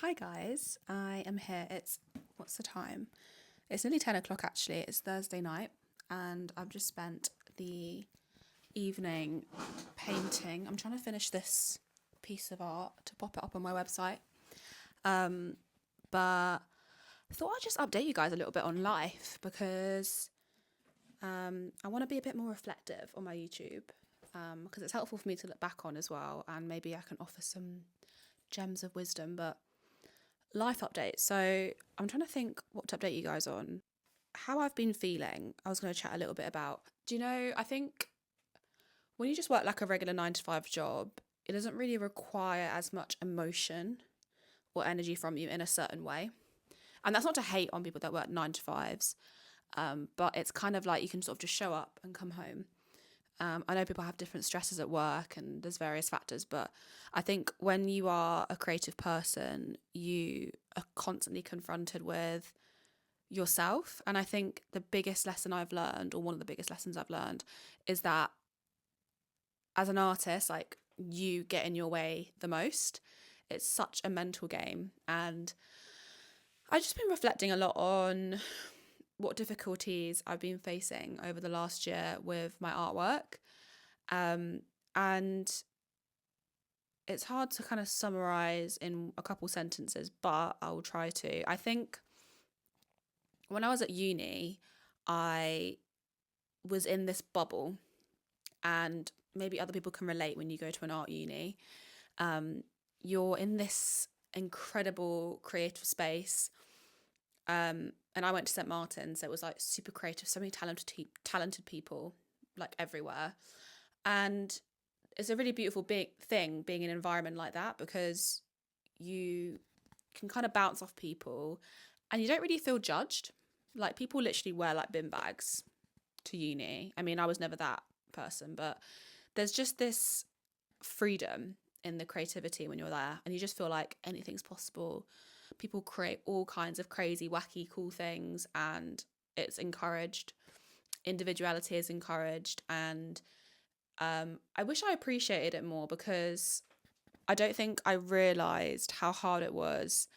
Hi guys, I am here. What's the time? It's nearly 10 o'clock actually. It's Thursday night, and I've just spent the evening painting. I'm trying to finish this piece of art to pop it up on my website. But I thought I'd just update you guys a little bit on life because I want to be a bit more reflective on my YouTube because it's helpful for me to look back on as well, and maybe I can offer some gems of wisdom. But life update. So I'm trying to think what to update you guys on. How I've been feeling, I was going to chat a little bit about. Do you know, I think when you just work like a regular 9 to 5 job, it doesn't really require as much emotion or energy from you in a certain way. And that's not to hate on people that work 9 to 5s, but it's kind of like you can sort of just show up and come home. I know people have different stresses at work and there's various factors, but I think when you are a creative person, you are constantly confronted with yourself. And I think the biggest lesson I've learned, or one of the biggest lessons I've learned, is that as an artist, like you get in your way the most. It's such a mental game. And I've just been reflecting a lot on what difficulties I've been facing over the last year with my artwork. And it's hard to kind of summarize in a couple sentences, but I will try to. I think when I was at uni, I was in this bubble, and maybe other people can relate when you go to an art uni. You're in this incredible creative space. And I went to St. Martin's, so it was like super creative, so many talented people, like everywhere. And it's a really beautiful big thing being in an environment like that because you can kind of bounce off people and you don't really feel judged. Like people literally wear like bin bags to uni. I mean, I was never that person, but there's just this freedom in the creativity when you're there and you just feel like anything's possible. People create all kinds of crazy, wacky, cool things and it's encouraged. Individuality is encouraged, and I wish I appreciated it more because I don't think I realised how hard it was.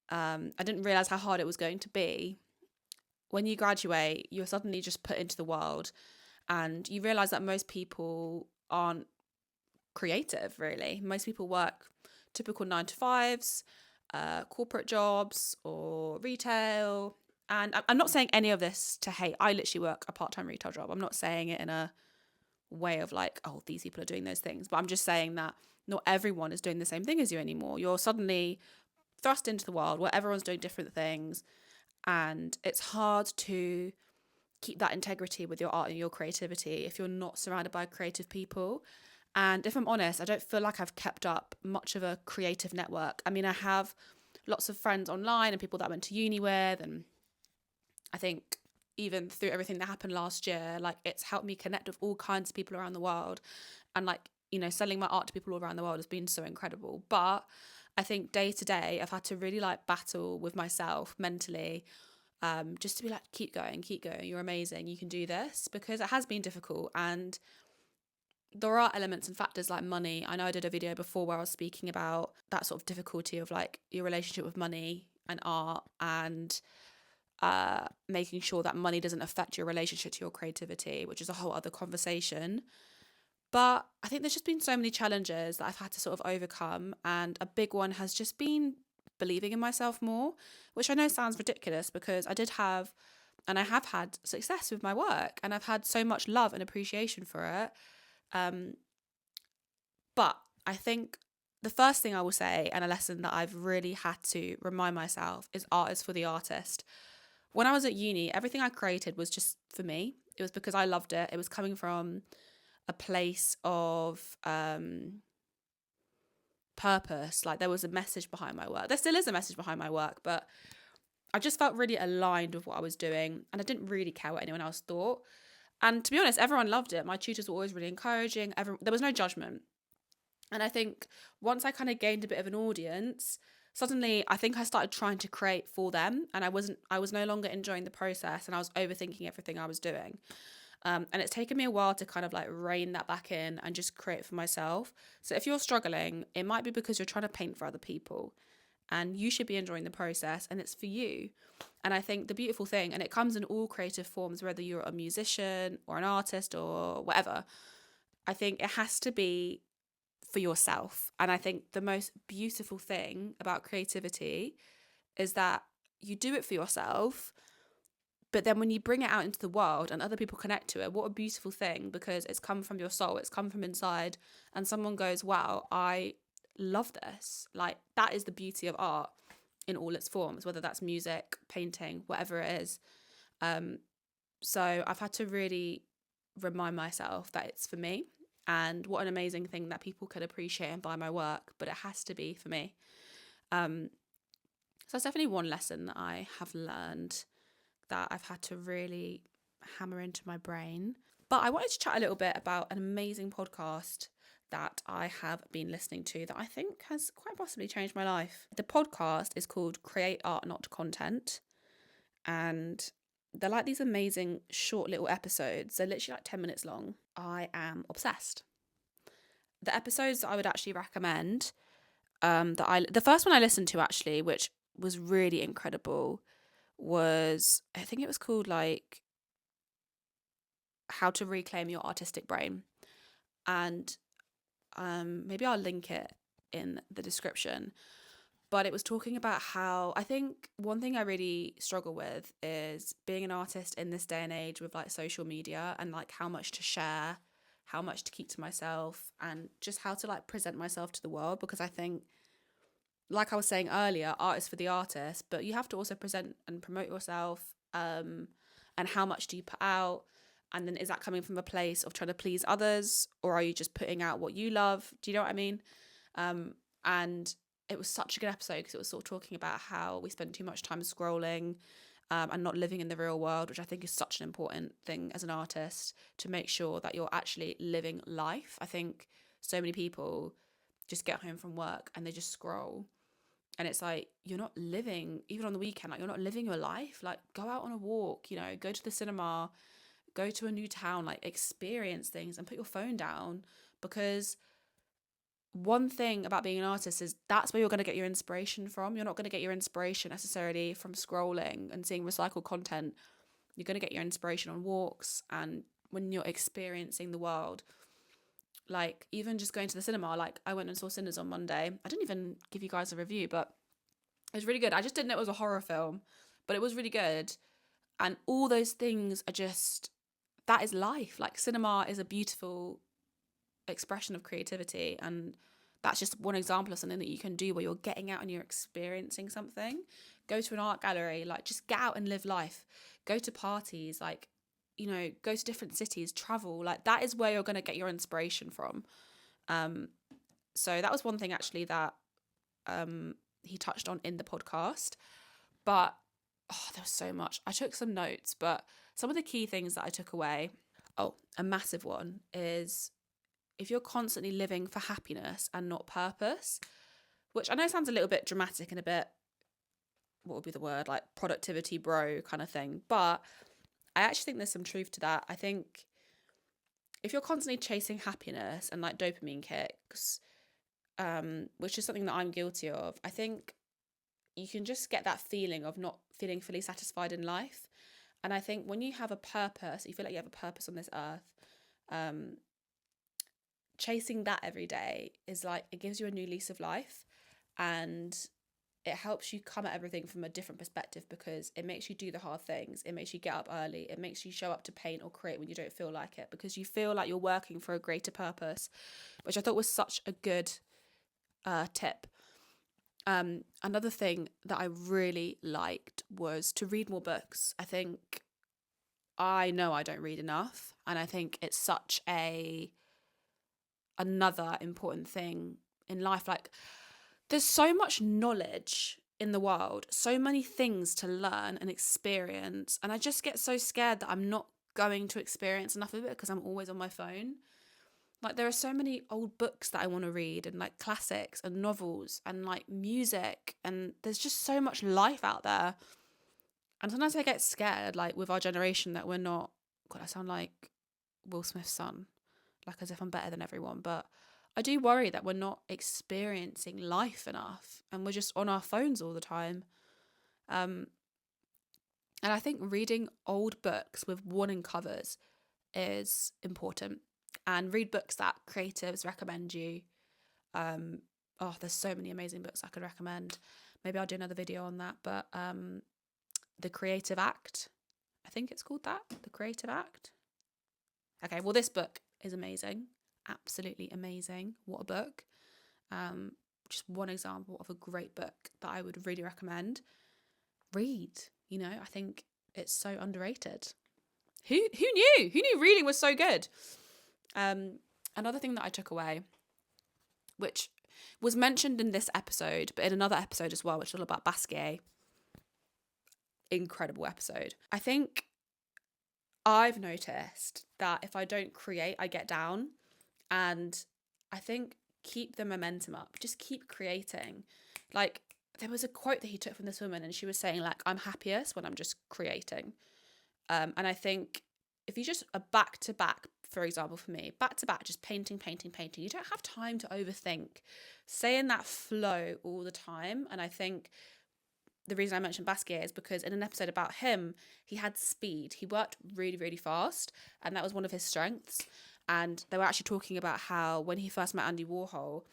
I didn't realise how hard it was going to be. When you graduate, you're suddenly just put into the world and you realise that most people aren't creative, really. Most people work typical 9 to 5s, corporate jobs or retail. And I'm not saying any of this to hate. I literally work a part-time retail job. I'm not saying it in a way of like, oh, these people are doing those things. But I'm just saying that not everyone is doing the same thing as you anymore. You're suddenly thrust into the world where everyone's doing different things. And it's hard to keep that integrity with your art and your creativity if you're not surrounded by creative people. And if I'm honest, I don't feel like I've kept up much of a creative network. I mean, I have lots of friends online and people that I went to uni with. And I think even through everything that happened last year, like it's helped me connect with all kinds of people around the world. And like, selling my art to people all around the world has been so incredible. But I think day to day, I've had to really like battle with myself mentally, just to be like, keep going, you're amazing, you can do this, because it has been difficult. And there are elements and factors like money. I know I did a video before where I was speaking about that sort of difficulty of like your relationship with money and art, and making sure that money doesn't affect your relationship to your creativity, which is a whole other conversation. But I think there's just been so many challenges that I've had to sort of overcome. And a big one has just been believing in myself more, which I know sounds ridiculous because I did have, and I have had success with my work and I've had so much love and appreciation for it. Um, but I think the first thing I will say, and a lesson that I've really had to remind myself, is art is for the artist. When I was at uni, everything I created was just for me. It was because I loved it. It was coming from a place of purpose. Like there was a message behind my work. There still is a message behind my work, but I just felt really aligned with what I was doing and I didn't really care what anyone else thought. And to be honest, everyone loved it. My tutors were always really encouraging. There was no judgment. And I think once I kind of gained a bit of an audience, suddenly I think I started trying to create for them, and I was no longer enjoying the process, and I was overthinking everything I was doing. And it's taken me a while to kind of like rein that back in and just create for myself. So if you're struggling, it might be because you're trying to paint for other people. and you should be enjoying the process, and it's for you. And I think the beautiful thing, and it comes in all creative forms, whether you're a musician or an artist or whatever, I think it has to be for yourself. And I think the most beautiful thing about creativity is that you do it for yourself, but then when you bring it out into the world and other people connect to it, what a beautiful thing, because it's come from your soul, it's come from inside, and someone goes, wow, I love this. Like, that is the beauty of art in all its forms, whether that's music, painting, whatever it is. So I've had to really remind myself that it's for me, and what an amazing thing that people could appreciate and buy my work, but it has to be for me. So that's definitely one lesson that I have learned that I've had to really hammer into my brain. But I wanted to chat a little bit about an amazing podcast that I have been listening to that I think has quite possibly changed my life. The podcast is called Create Art Not Content, and they're like these amazing short little episodes. They're literally like 10 minutes long. I am obsessed. The episodes that I would actually recommend, the first one I listened to actually, which was really incredible, was, I think it was called like How to Reclaim Your Artistic Brain. And maybe I'll link it in the description. But it was talking about how, I think one thing I really struggle with is being an artist in this day and age with like social media, and like how much to share, how much to keep to myself, and just how to like present myself to the world. Because I think, like I was saying earlier, art is for the artist, but you have to also present and promote yourself. And how much do you put out? And then is that coming from a place of trying to please others, or are you just putting out what you love? Do you know what I mean? And it was such a good episode because it was sort of talking about how we spend too much time scrolling and not living in the real world, which I think is such an important thing as an artist, to make sure that you're actually living life. I think so many people just get home from work and they just scroll. And it's like, you're not living, even on the weekend, like you're not living your life. Like, go out on a walk, you know, go to the cinema, go to a new town, like experience things and put your phone down. Because one thing about being an artist is that's where you're going to get your inspiration from. You're not going to get your inspiration necessarily from scrolling and seeing recycled content. You're going to get your inspiration on walks and when you're experiencing the world. Like, even just going to the cinema, like I went and saw Sinners on Monday. I didn't even give you guys a review, but it was really good. I just didn't know it was a horror film, but it was really good. And all those things are just, that is life. Like, cinema is a beautiful expression of creativity, and that's just one example of something that you can do where you're getting out and you're experiencing something. Go to an art gallery, like just get out and live life. Go to parties, like, you know, go to different cities, travel. Like, that is where you're going to get your inspiration from. So that was one thing actually that he touched on in the podcast. But there was so much. I took some notes, but some of the key things that I took away, a massive one is, if you're constantly living for happiness and not purpose, which I know sounds a little bit dramatic and a bit, what would be the word, like productivity bro kind of thing, but I actually think there's some truth to that. I think if you're constantly chasing happiness and like dopamine kicks, which is something that I'm guilty of, I think you can just get that feeling of not feeling fully satisfied in life. And I think when you have a purpose, you feel like you have a purpose on this earth, chasing that every day is like, it gives you a new lease of life, and it helps you come at everything from a different perspective, because it makes you do the hard things. It makes you get up early. It makes you show up to paint or create when you don't feel like it, because you feel like you're working for a greater purpose, which I thought was such a good tip. Another thing that I really liked was to read more books. I think, I know I don't read enough, and I think it's such another important thing in life. Like, there's so much knowledge in the world, so many things to learn and experience, and I just get so scared that I'm not going to experience enough of it because I'm always on my phone. Like, there are so many old books that I want to read, and like classics and novels and like music, and there's just so much life out there. And sometimes I get scared, like with our generation, that we're not, God, I sound like Will Smith's son, like as if I'm better than everyone, but I do worry that we're not experiencing life enough and we're just on our phones all the time. Um, and I think reading old books with warning covers is important. And read books that creatives recommend you. Um, oh, there's so many amazing books I could recommend. Maybe I'll do another video on that. But The Creative Act, I think it's called that, The Creative Act. Okay, well, this book is amazing. Absolutely amazing. What a book. Just one example of a great book that I would really recommend. Read, I think it's so underrated. Who knew? Who knew reading was so good? Another thing that I took away, which was mentioned in this episode, but in another episode as well, which is all about Basquiat. Incredible episode. I think I've noticed that if I don't create, I get down. And I think keep the momentum up. Just keep creating. Like, there was a quote that he took from this woman, and she was saying, like, I'm happiest when I'm just creating. And I think if you just are back to back, for example, for me, back to back, just painting, you don't have time to overthink. Stay in that flow all the time. And I think the reason I mentioned Basquiat is because in an episode about him, he had speed. He worked really, really fast, and that was one of his strengths. And they were actually talking about how when he first met Andy Warhol,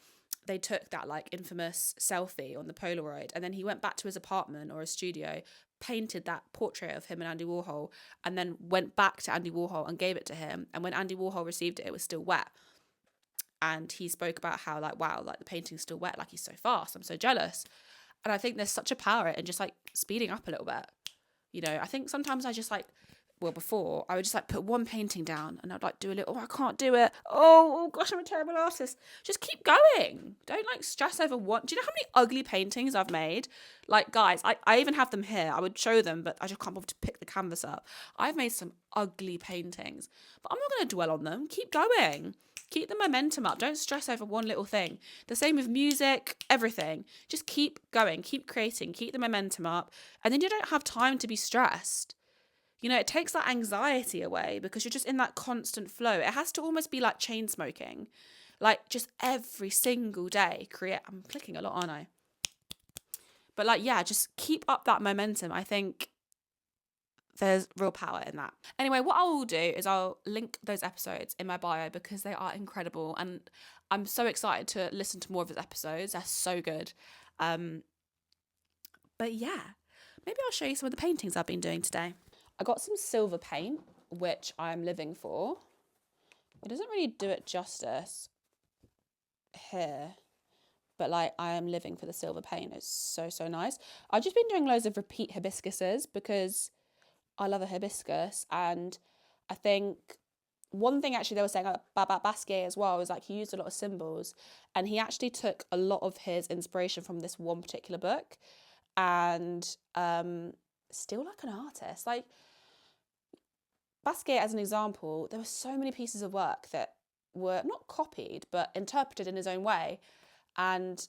they took that like infamous selfie on the Polaroid, and then he went back to his apartment or his studio, painted that portrait of him and Andy Warhol, and then went back to Andy Warhol and gave it to him. And when Andy Warhol received it, it was still wet. And he spoke about how, like, wow, like the painting's still wet, like he's so fast, I'm so jealous. And I think there's such a power in just like speeding up a little bit. I think sometimes I just like, well, before I would just like put one painting down and I'd like do a little, I can't do it. Oh gosh, I'm a terrible artist. Just keep going. Don't like stress over one. Do you know how many ugly paintings I've made? Like, guys, I even have them here. I would show them, but I just can't bother to pick the canvas up. I've made some ugly paintings, but I'm not going to dwell on them. Keep going. Keep the momentum up. Don't stress over one little thing. The same with music, everything. Just keep going, keep creating, keep the momentum up. And then you don't have time to be stressed. It takes that anxiety away because you're just in that constant flow. It has to almost be like chain smoking. Like just every single day create. I'm clicking a lot, aren't I? But like, yeah, just keep up that momentum. I think there's real power in that. Anyway, what I will do is I'll link those episodes in my bio because they are incredible. And I'm so excited to listen to more of his episodes. They're so good. But yeah, maybe I'll show you some of the paintings I've been doing today. I got some silver paint, which I'm living for. It doesn't really do it justice here, but like I am living for the silver paint. It's so, so nice. I've just been doing loads of repeat hibiscuses because I love a hibiscus. And I think one thing actually they were saying about Basquiat as well is like he used a lot of symbols, and he actually took a lot of his inspiration from this one particular book. And still like an artist. Like Basquiat, as an example, there were so many pieces of work that were not copied, but interpreted in his own way. And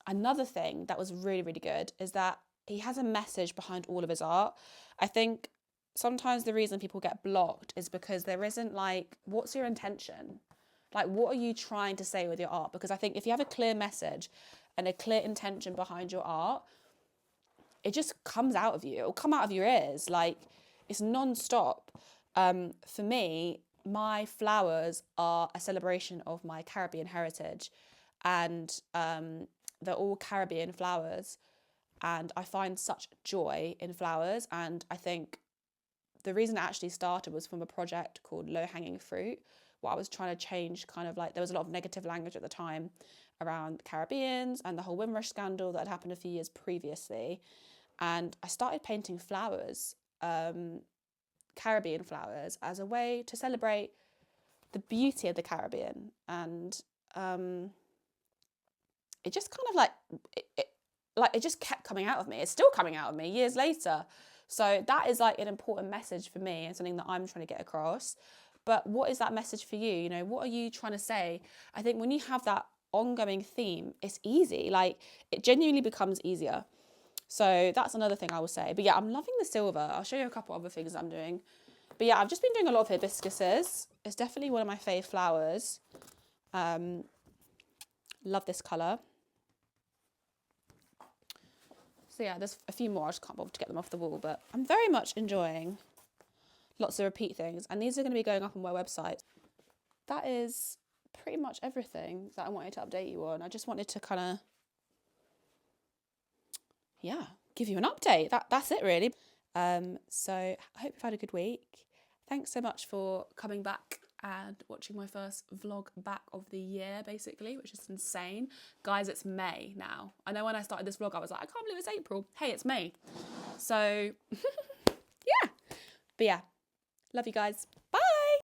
another thing that was really, really good is that he has a message behind all of his art. I think sometimes the reason people get blocked is because there isn't like, what's your intention? Like, what are you trying to say with your art? Because I think if you have a clear message and a clear intention behind your art, it just comes out of you. It'll come out of your ears. Like, it's non-stop. For me, my flowers are a celebration of my Caribbean heritage, and they're all Caribbean flowers, and I find such joy in flowers. And I think the reason it actually started was from a project called Low Hanging Fruit, where I was trying to change kind of like, there was a lot of negative language at the time around Caribbeans and the whole Windrush scandal that had happened a few years previously. And I started painting flowers, Caribbean flowers, as a way to celebrate the beauty of the Caribbean. And it just kind of like, it just kept coming out of me. It's still coming out of me years later. So that is like an important message for me and something that I'm trying to get across. But what is that message for you? What are you trying to say? I think when you have that ongoing theme, it's easy. Like, it genuinely becomes easier. So that's another thing I will say. But yeah, I'm loving the silver. I'll show you a couple other things I'm doing. But yeah, I've just been doing a lot of hibiscuses. It's definitely one of my fave flowers. Love this colour. So yeah, there's a few more. I just can't bother to get them off the wall, but I'm very much enjoying lots of repeat things. And these are going to be going up on my website. That is pretty much everything that I wanted to update you on. I just wanted to kind of, yeah, give you an update. That's it really. So I hope you've had a good week. Thanks so much for coming back and watching my first vlog back of the year, basically, which is insane. Guys, it's May now. I know when I started this vlog, I was like, I can't believe it's April. Hey, it's May. So, yeah. But yeah, love you guys. Bye.